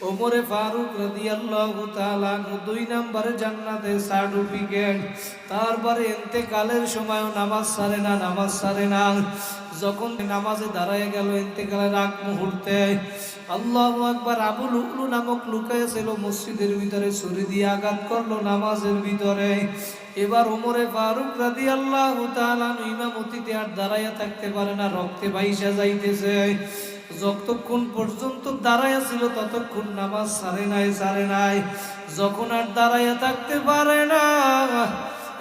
ওমরে ফারুক রাদিয়াল্লাহু তাআলা আনহু 2 নম্বরে জান্নাতে সার্টিফিকেট। তারপরে ইন্তেকালের সময়ও নামাজ ছাড়ে না। যখন নামাজে দাঁড়ায় গেল ইন্তেকালের আগ মুহূর্তে, আল্লাহু আকবার, আবু লুলু নামক লুকায় ছিল মসজিদের ভিতরে, ছুরি দিয়ে আঘাত করলো নামাজের ভিতরে। এবার ওমরে ফারুক রাদিয়াল্লাহু তাআলা ইমামতিতে আর দাঁড়াইয়া থাকতে পারে না, রক্তে ভাইসা যাইতেছে। যতক্ষণ পর্যন্ত দাঁড়াইয়া ছিল ততক্ষণ নামাজ ছাড়ে নাই। যখন আর দাঁড়াইয়া থাকতে পারে না,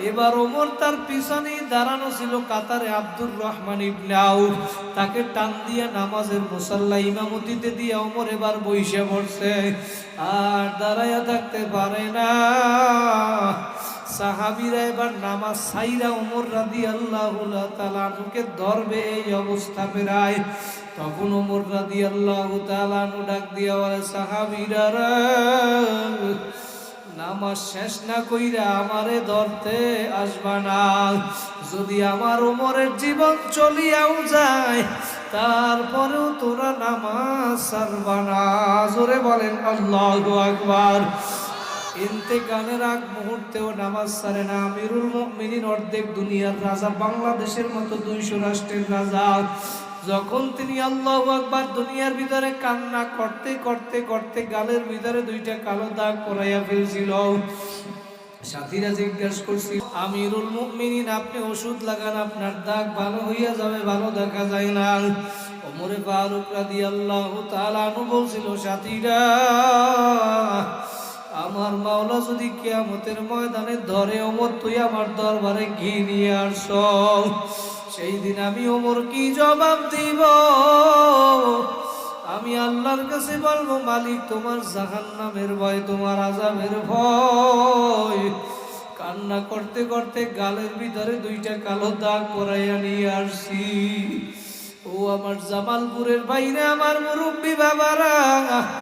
এবার ওমর তার পিছনে দাঁড়ানো ছিল কাতারে আব্দুর রহমান ইবনে আউফ, তাকে টান দিয়ে নামাজের মুসাল্লা ইমামতিতে দিয়ে ওমর এবার বইসে পড়ছে, আর দাঁড়াইয়া থাকতে পারে না। সাহাবীরা এবার নামাজ ছাইরা ওমর রাদিয়াল্লাহু তাআলা আনহুকে ধরবে এই অবস্থা পেরায়। তখন ওমর রাদিয়াল্লাহু তাআলা আনহু ডাক দিয়া বলে, সাহাবীরা নামাজ শেষ না কইরা আমারে ধরতে আসবা না। যদি আমার ওমরের জীবন চলিয়াও যায় তারপরেও তোরা নামাজ ছাড়বা না। জোরে বলেন আল্লাহু আকবার। ইন্তেকালের আগ মুহূর্তেও নামাজ ছাড়ে না আমিরুল মুমিনিন, অর্ধেক দুনিয়ার রাজা, বাংলাদেশের মতো 200 রাষ্ট্রের রাজা। যখন তিনি আল্লাহু আকবার দুনিয়ার ভিতরে কান্না করতে করতে করতে গালের ভিতরে 2টা কালো দাগ পড়াইয়া ফেলছিল, সাথীরা জিজ্ঞাসা করছিল, আমিরুল মুমিনিন আপনি ওষুধ লাগান, আপনার দাগ ভালো হইয়া যাবে, ভালো দেখা যায় না। ওমরে ফারুক রাদিয়াল্লাহু তাআলা আনহু বলছিল, সাথীরা আমার মাওলা যদি কিয়ামতের ময়দানে ধরে, ওমর তুই আমার দরবারে ঘি নিয়ে আসছ, সেই দিন আমি ওমর কি জবাব দিব? আমি আল্লাহর কাছে বলবো, মালিক তোমার জাহান্নামের ভয়, তোমার আযাবের ভয়। কান্না করতে করতে গালের ভিতরে 2টা কালো দাগ পরাইয়া নিয়ে আসছি। ও আমার জামালপুরের বাইরে আমার মুরব্বী বাবারা,